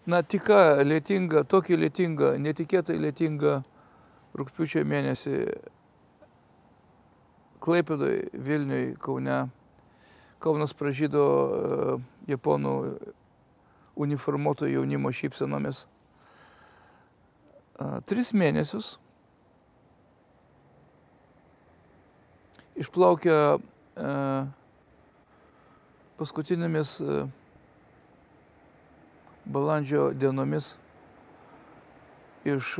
Na, tik lietinga, tokį lietingą, netikėtai lietingą rugpjūčio mėnesį Klaipėdoje, Vilniuje, Kaune. Kaunas pražydo japonų uniformuoto jaunimo šypsenomis. 3 mėnesius išplaukia paskutinėmis balandžio dienomis iš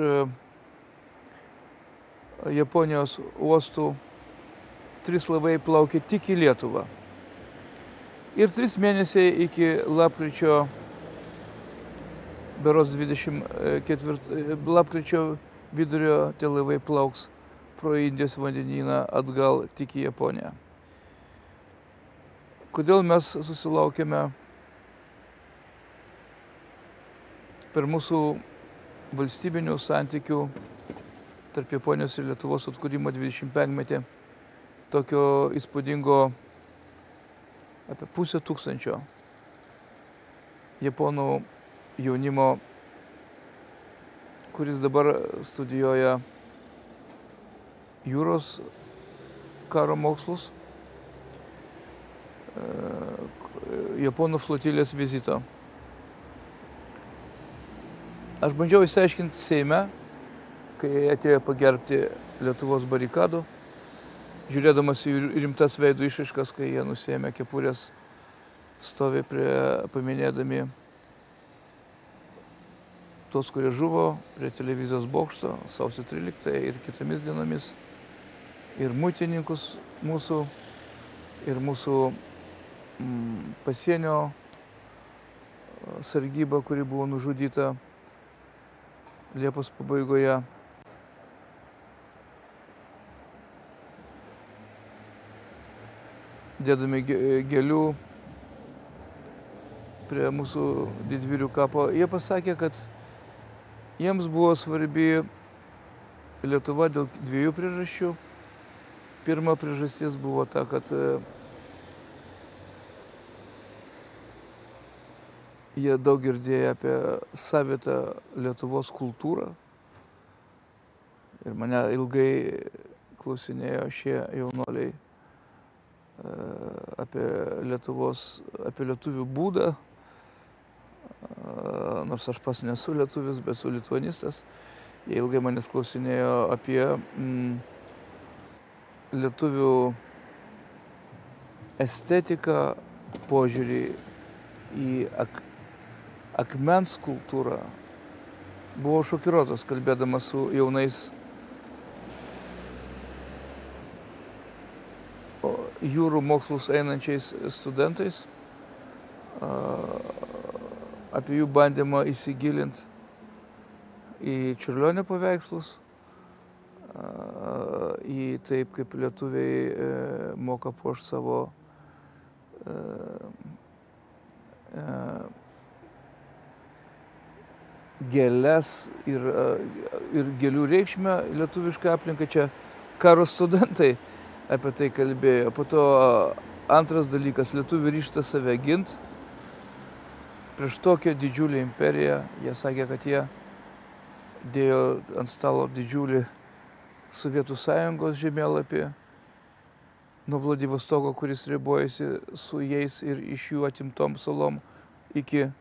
Japonijos uostų 3 laivai plaukia tik į Lietuvą. Ir 3 mėnesiai iki lapkričio, berods 24, lapkričio vidurio tie laivai plauks pro Indijos vandenyną atgal tik į Japoniją. Kodėl mes susilaukėme per mūsų valstybinių santykių tarp Japonijos ir Lietuvos atkūrimo 25-metį tokio įspūdingo apie 500 japonų jaunimo, kuris dabar studijuoja jūros karo mokslus, japonų flotilės vizito. Aš bandžiau išsiaiškinti Seime, kai atėjo pagerbti Lietuvos barikadų, žiūrėdamas į rimtas veidų išraiškas, kai jie nusiėmė kepurės, stovi paminėdami tuos, kurie žuvo prie televizijos bokšto sausio 13 ir kitomis dienomis, ir muitininkus mūsų, ir mūsų pasienio sargyba, kuri buvo nužudyta Liepos pabaigoje. Dėdami gėlių prie mūsų didvyrių kapo. Jie pasakė, kad jiems buvo svarbi Lietuva dėl 2 priežasčių. Pirma priežastis buvo ta, kad jie daug girdėjo apie savitą Lietuvos kultūrą. Ir mane ilgai klausinėjo šie jaunuoliai apie lietuvių būdą. Nors aš pas nesu lietuvis, bet esu lituanistas. Jie ilgai manęs klausinėjo apie lietuvių estetiką, požiūrį į akmens kultūrą. Buvau šokiruotas, kalbėdamas su jaunais jūrų mokslus einančiais studentais, apie jų bandymą įsigilinti į Čiurlionio paveikslus, į taip, kaip lietuviai moka puošti savo gėles ir gėlių reikšmę lietuvišką aplinką. Čia karo studentai apie tai kalbėjo. Po to antras dalykas, lietuvių ryžta save ginti prieš tokią didžiulę imperiją. Jie sakė, kad jie dėjo ant stalo didžiulį Sovietų Sąjungos žemėlapį nuo Vladivostoko, kuris ribojasi su jais ir iš jų atimtom salom iki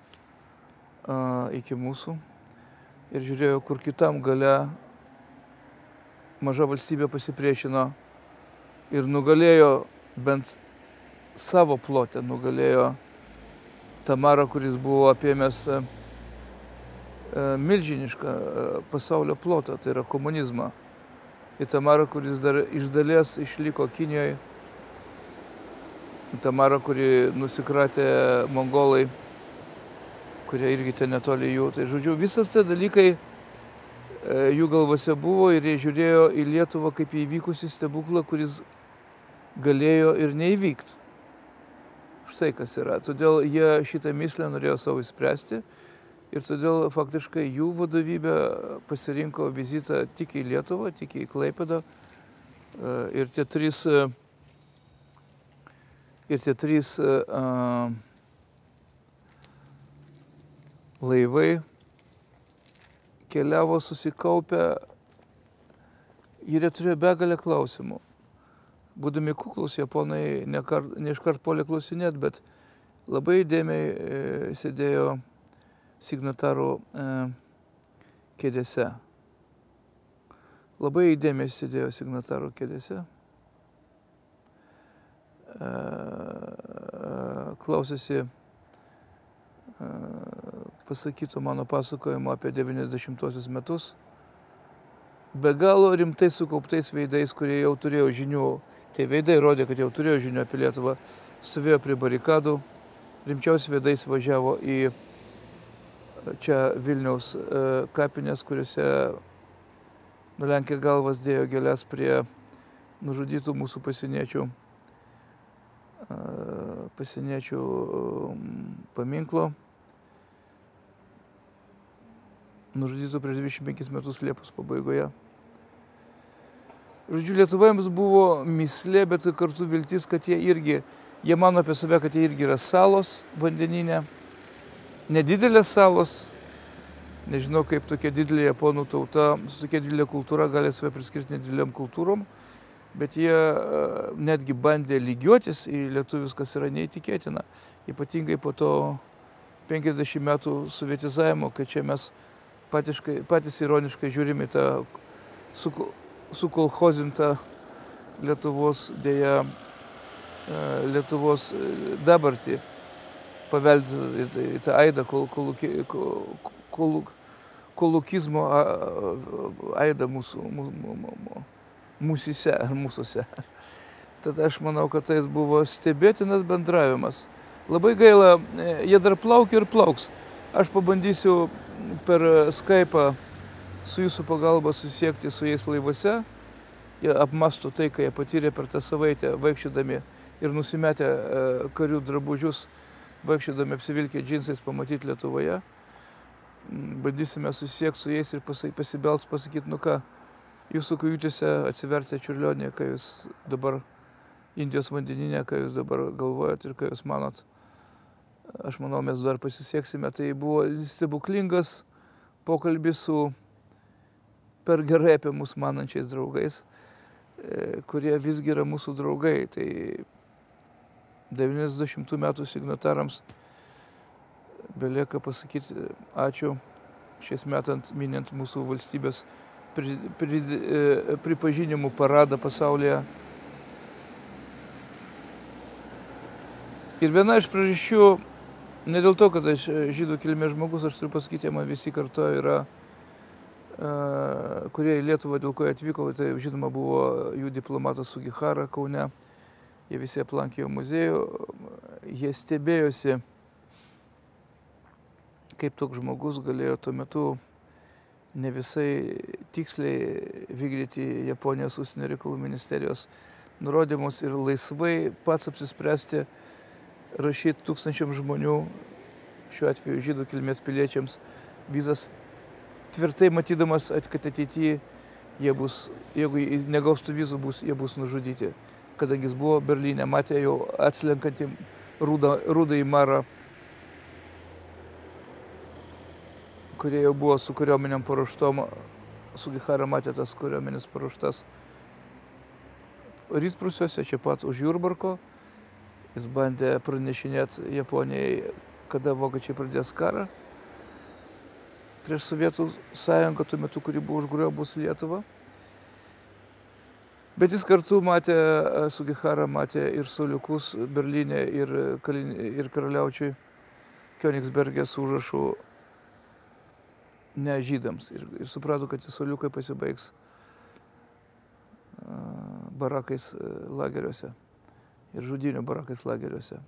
mūsų. Ir žiūrėjau, kur kitam gale maža valstybė pasipriešino ir nugalėjo bent savo plotę, nugalėjo Tamarą, kuris buvo apėmęs milžinišką pasaulio plotą, tai yra komunizmą. Į Tamarą, kuris dar iš dalies išliko Kinijoje. Tamarą, kuri nusikratė mongolai, kurie irgi ten netoli jų. Tai žodžiu, visas tie dalykai jų galvose buvo ir jie žiūrėjo į Lietuvą kaip į įvykusį stebuklą, kuris galėjo ir neįvykti. Štai kas yra. Todėl jie šitą mįslę norėjo savo išspręsti ir todėl faktiškai jų vadovybė pasirinko vizitą tik į Lietuvą, tik į Klaipėdą. Ir tie trys laivai keliavo susikaupę ir jie turėjo begalę klausimų. Būdami kuklus, japonai ne iškart puolė klausinėti, bet labai įdėmiai sėdėjo signatarų kėdėse. Labai įdėmiai sėdėjo signatarų kėdėse. Klausėsi pasakytų mano pasakojimo apie 90-osius metus. Be galo rimtai sukauptais veidais, kurie jau turėjo žinių. Tie veidai rodė, kad jau turėjo žinių apie Lietuvą. Stovėjo prie barikadų. Rimčiausiai veidais važiavo į čia Vilniaus kapinės, kuriuose nulenkę galvas dėjo gėles prie nužudytų mūsų pasieniečių paminklo. Nužudytų prieš 25 metus Liepos pabaigoje. Žodžiu, lietuvaims buvo mįslė, bet kartu viltis, kad jie mano apie save, kad jie irgi yra salos vandeninė. Nedidelės salos. Nežinau, kaip tokia didelė japonų tauta, su tokia didelė kultūra gali save priskirti nedideliam kultūrom, bet jie netgi bandė lygiuotis į lietuvius, kas yra neįtikėtina. Ypatingai po to 50 metų sovietizavimo, kai čia mes patys ironiškai žiūrime tą sukolchozintą Lietuvos, dėja, Lietuvos dabartį, paveldį į tą aidą kolūkizmo aidą mūsuose. Tad aš manau, kad tai buvo stebėtinas bendravimas. Labai gaila, jie dar plaukia ir plauks. Aš pabandysiu per Skype'ą su jūsų pagalba susiekti su jais laivuose. Jie apmastų tai, ką jie patyrė per tą savaitę, vaikščiodami ir nusimetę karių drabužius, vaikščiodami apsivilkę džinsais pamatyti Lietuvoje. Bandysime susiekti su jais ir pasibelst, pasakyti, nu ką, jūsų kajutėse atsivertė Čiurlionė, ką jūs dabar Indijos vandeninė, ką jūs dabar galvojat ir ką jūs manot. Aš manau, mes dar pasisieksime. Tai buvo stebuklingas pokalbis su per gerai apie mus manančiais draugais, kurie visgi yra mūsų draugai. Tai 90 metų signatarams belieka pasakyti ačiū šiais metant minint mūsų valstybės pripažinimų paradą pasaulyje. Ir viena iš priežasčių, ne dėl to, kad aš žydų kilmės žmogus, aš turiu pasakyti, man visi kartoja yra, kurie į Lietuvą, dėl ko jie atvyko, tai žinoma buvo jų diplomatas Sugihara Kaune, jie visi aplankė jo muziejų, jie stebėjosi, kaip toks žmogus galėjo tuo metu ne visai tiksliai vykdyti Japonijos užsienio reikalų ministerijos nurodymus ir laisvai pats apsispręsti rašyti tūkstančiam žmonių, šiuo atveju žydų kilmės piliečiams, vizas, tvirtai matydamas, kad ateityje jie bus, jeigu jis negaus tų vizų, jie bus nužudyti. Kadangi jis buvo Berlyne, matė jau atslenkantį rudą į marą, kurie jau buvo su kariuomenėm paruoštom, Sugihara matė tas kariuomenės paruoštas Rytprūsiuose, čia pat už Jurbarko. Jis bandė pranešinėti Japonijai, kada vokiečiai pradės karą prieš Sovietų sąjungą, tuo metu, kuri buvo užgriobus Lietuvą. Bet jis kartu matė, Sugihara matė ir suoliukus Berlyne ir Karaliaučiui Königsberge su užrašu ne žydams. Ir suprato, kad tie suoliukai pasibaigs barakais lageriuose. Ir žudynių barakais lageriuose.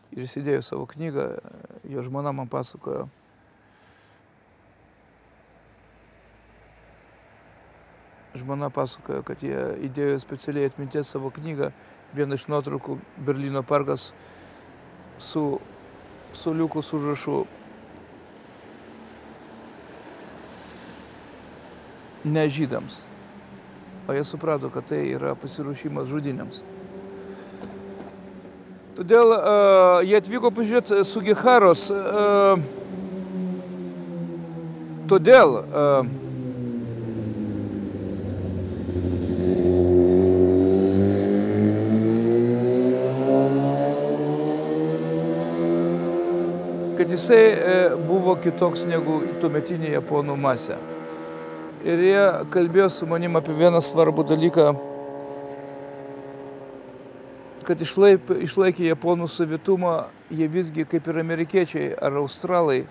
Ir jis įdėjo savo knygą, jo žmona man pasakojo. Žmona pasakojo, kad jie įdėjo specialiai atminties savo knygą, vieną iš nuotraukų Berlyno parkas su suoliukų su užrašu ne žydams. O jie suprato, kad tai yra pasiruošimas žudynėms. Todėl jie atvyko pažiūrėti Sugiharos todėl kad jisai buvo kitoks negu tuometinė japonų masė. Ir jie kalbėjo su manim apie vieną svarbų dalyką, kad išlaikė japonų savitumą, jie visgi kaip ir amerikiečiai ar australai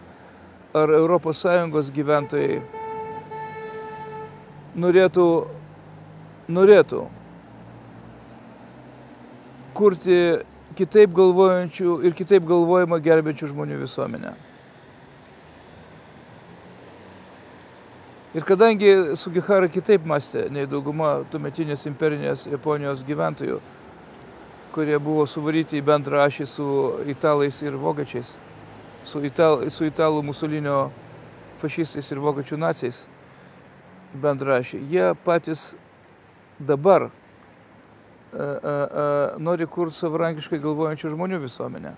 ar ES gyventojai norėtų kurti kitaip galvojančių ir kitaip galvojimą gerbėčių žmonių visuomenę. Ir kadangi Sugihara kitaip mąstė nei dauguma tuometinės imperinės Japonijos gyventojų, kurie buvo suvaryti į bendrą ašį su italais ir vokiečiais, su italų Musolinio fašistais ir vokiečių naciais į bendrą ašį, jie patys dabar nori kurti savarankiškai galvojančių žmonių visuomenę.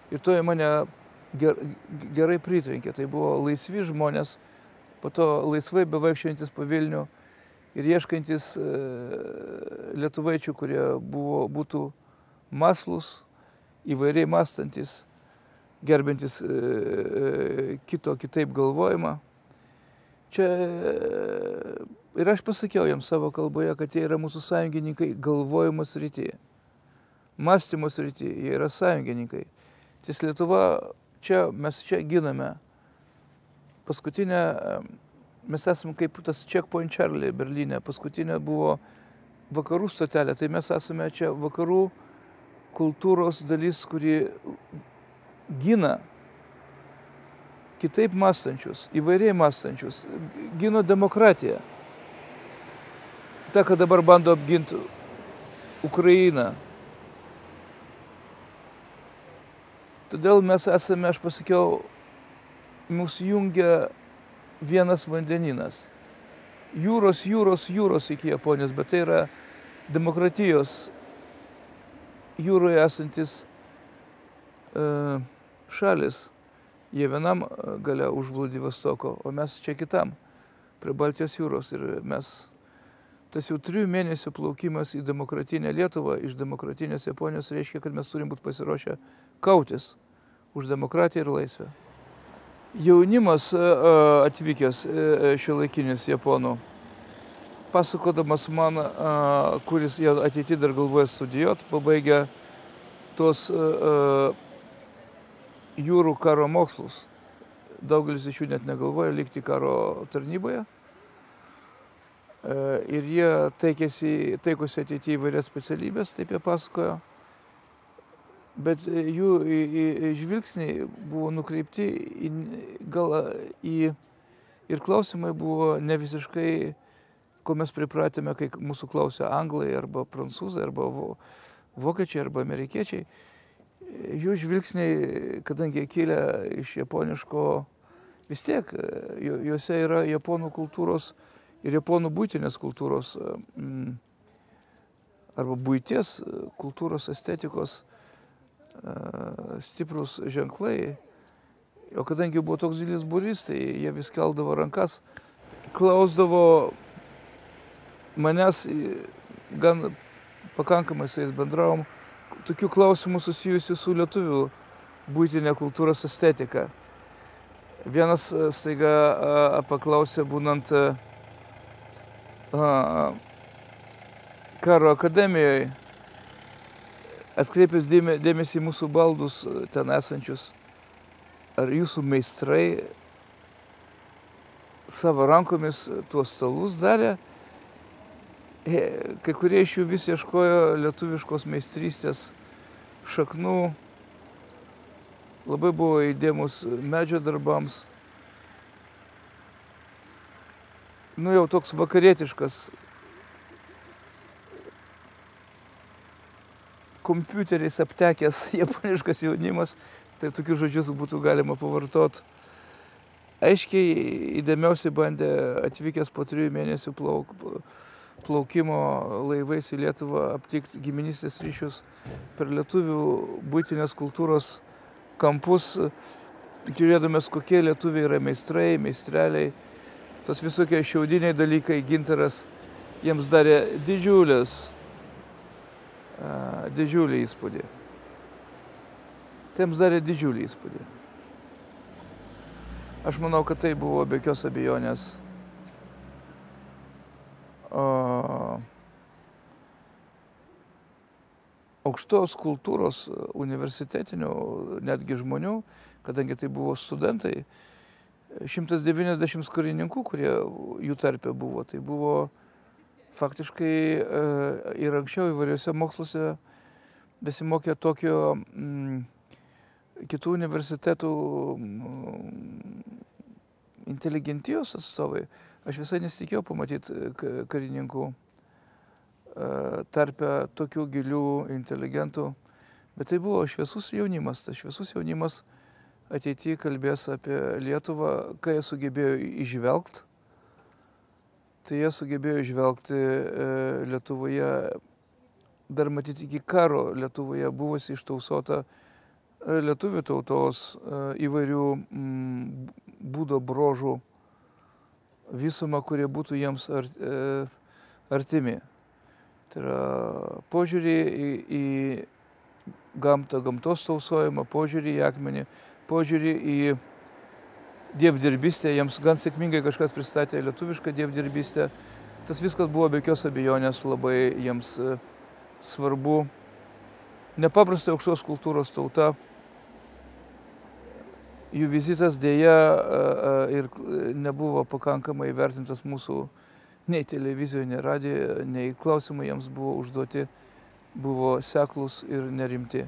Ir to mane gerai pritrenkė. Tai buvo laisvi žmonės, po to laisvai bevaikščiojantis po Vilnių ir ieškantis lietuvaičių, kurie būtų mąslūs, įvairiai mąstantis, gerbintis kitaip galvojimą. Čia ir aš pasakiau jiems savo kalboje, kad jie yra mūsų sąjungininkai galvojimo srity, mąstymo srity, jie yra sąjungininkai. Ties Lietuva, mes čia giname. Paskutinė, mes esame kaip tas Checkpoint Charlie Berlyne, paskutinė buvo vakarų stotelė, tai mes esame čia vakarų kultūros dalis, kuri gina kitaip mąstančius, įvairiai mąstančius, gino demokratiją. Ta, kad dabar bando apginti Ukrainą. Todėl mes esame, aš pasakiau, mūsų jungia vienas vandeninas. Jūros iki Japonijos, bet tai yra demokratijos jūroje esantis šalis. Jie vienam gale už Vladivostoko, o mes čia kitam, prie Baltijos jūros. Ir tas jau 3 mėnesių plaukimas į demokratinę Lietuvą iš demokratinės Japonijos reiškia, kad mes turim būti pasiruošę kautis už demokratiją ir laisvę. Jaunimas atvykęs šiuolaikinis Japonų, pasakodamas man, kuris ateity dar galvoja studijuoti, pabaigė tos jūrų karo mokslus. Daugelis iš jų net negalvoja likti karo tarnyboje. Ir jie taikosi ateityje įvairias specialybės, taip jie pasakojo. Bet jų žvilgsniai buvo nukreipti ir klausimai buvo ne visiškai, ko mes pripratėme, kai mūsų klausė anglai arba prancūzai arba vokiečiai arba amerikiečiai. Jų žvilgsniai, kadangi kilę iš japoniško, vis tiek juose yra japonų kultūros ir japonų buitinės kultūros arba buities kultūros estetikos stiprus ženklai. O kadangi buvo toks didelis būrys, tai jie vis keldavo rankas, klausdavo manęs, gan pakankamai su jais bendravom, tokių klausimų susijusių su lietuvių buitinė kultūros estetika. Vienas staiga paklausė, būnant karo akademijoje, atkreipęs dėmesį į mūsų baldus ten esančius, ar jūsų meistrai savo rankomis tuos stalus darė. Kai kurie iš jų vis ieškojo lietuviškos meistrystės šaknų, labai buvo įdėmus medžio darbams. Jau toks vakarietiškas, kompiuteriais aptekęs japoniškas jaunimas, tai tokius žodžius būtų galima pavartoti. Aiškiai įdėmiausiai bandė atvykęs po 3 mėnesių plaukimo laivais į Lietuvą aptikti giminystės ryšius per lietuvių buitinės kultūros kampus žiūrėdamas, kokie lietuviai yra meistrai, meistreliai, tos visokie šiaudiniai dalykai, gintaras, jiems darė didžiulį įspūdį. Tai jiems darė didžiulį įspūdį. Aš manau, kad tai buvo be jokios abejonės aukštos kultūros universitetinių netgi žmonių, kadangi tai buvo studentai, 190 karininkų, kurie jų tarpe buvo, tai buvo faktiškai ir anksčiau įvairiuose moksluose besimokė tokio kitų universitetų inteligentijos atstovai. Aš visai nesitikėjau pamatyti karininkų tarpe tokių gilių inteligentų, bet tai buvo šviesus jaunimas. Tas šviesus jaunimas ateityje kalbės apie Lietuvą, ką jie sugebėjo įžvelgti. Tai jie sugebėjo įžvelgti Lietuvoje, dar matyti iki karo Lietuvoje buvusi ištausota lietuvių tautos įvairių būdo bruožų visumą, kurie būtų jiems artimi. Tai yra požiūrį į gamtą, gamtos tausojimą, požiūrį į akmenį, požiūrį į dievdirbystę. Jiems gan sėkmingai kažkas pristatė lietuvišką dievdirbystę. Tas viskas buvo be jokios abejonės labai jiems svarbu. Nepaprastai aukštos kultūros tauta. Jų vizitas dėja ir nebuvo pakankamai vertintas mūsų nei televizijoje, nei radijoje, nei klausimai jiems buvo užduoti, buvo seklus ir nerimti.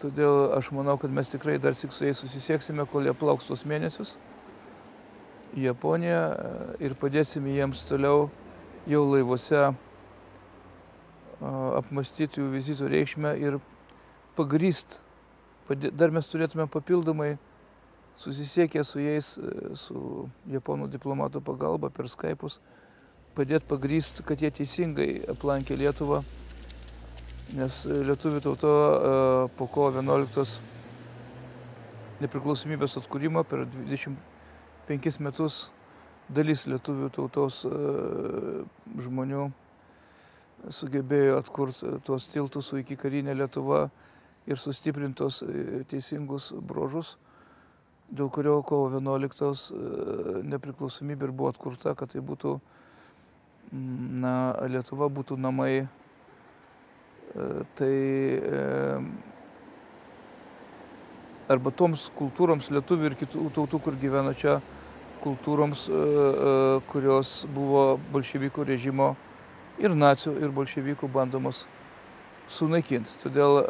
Todėl aš manau, kad mes tikrai dar tik su jais susisieksime, kol jie plauks tos mėnesius į Japoniją ir padėsime jiems toliau jau laivuose apmastyti jų vizitų reikšmę ir pagrįst. Dar mes turėtume papildomai susisiekę su jais, su japonų diplomatų pagalba per Skype'us, padėti pagrįst, kad jie teisingai aplankė Lietuvą, nes lietuvių tauta po kovo 11 nepriklausomybės atkūrimo per 25 metus dalis lietuvių tautos žmonių sugebėjo atkurti tuos tiltus su ikikarinė Lietuva ir sustiprintos teisingus bruožus, dėl kurio kovo 11 nepriklausomybė ir buvo atkurta, kad tai būtų, Lietuva būtų namai. Tai arba toms kultūroms, lietuvių ir kitų tautų, kur gyvena čia, kultūroms, kurios buvo bolševikų režimo ir nacių, ir bolševikų bandomos sunaikinti. Todėl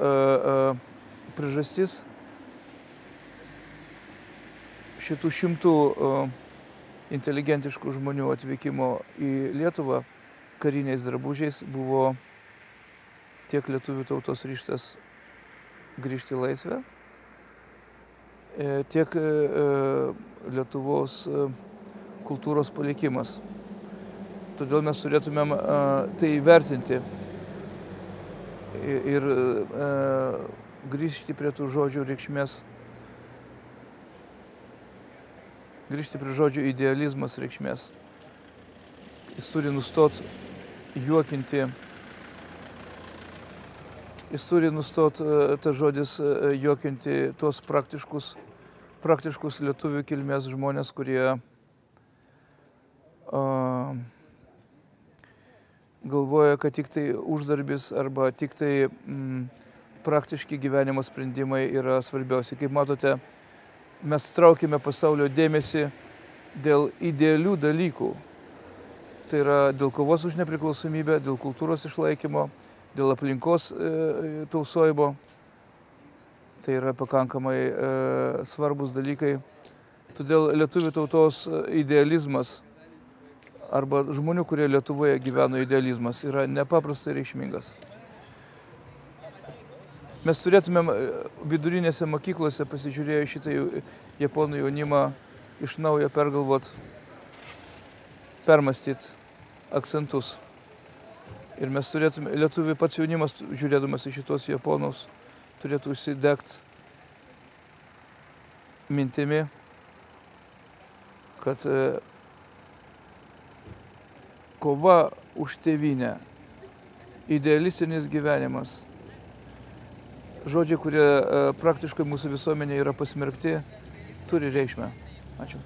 priežastis šitų 100 inteligentiškų žmonių atvykimo į Lietuvą kariniais drabužiais buvo tiek lietuvių tautos ryžtas grįžti į laisvę, tiek Lietuvos kultūros palikimas. Todėl mes turėtumėm tai įvertinti ir grįžti prie tų žodžių reikšmės, grįžti prie žodžių idealizmas reikšmės. Jis turi nustoti juokinti, jis turi nustoti tas žodis juokinti tuos praktiškus lietuvių kilmės žmonės, kurie galvoja, kad tik tai uždarbis arba tik tai praktiški gyvenimo sprendimai yra svarbiausi. Kaip matote, mes traukime pasaulio dėmesį dėl idealių dalykų. Tai yra dėl kovos už nepriklausomybę, dėl kultūros išlaikymo, dėl aplinkos tausojimo. Tai yra pakankamai svarbus dalykai. Todėl lietuvių tautos idealizmas arba žmonių, kurie Lietuvoje gyveno idealizmas, yra nepaprastai reikšmingas. Mes turėtumėm vidurinėse mokyklose pasižiūrėję šitą japonų jaunimą iš naujo pergalvot, permastyti akcentus. Ir mes turėtume, lietuvių pats jaunimas, žiūrėdamas į šitos japonus, turėtų užsidegti mintimi, kad kova už tėvynę, idealistinis gyvenimas, žodžiai, kurie praktiškai mūsų visuomenėje yra pasmerkti, turi reikšmę. Ačiū.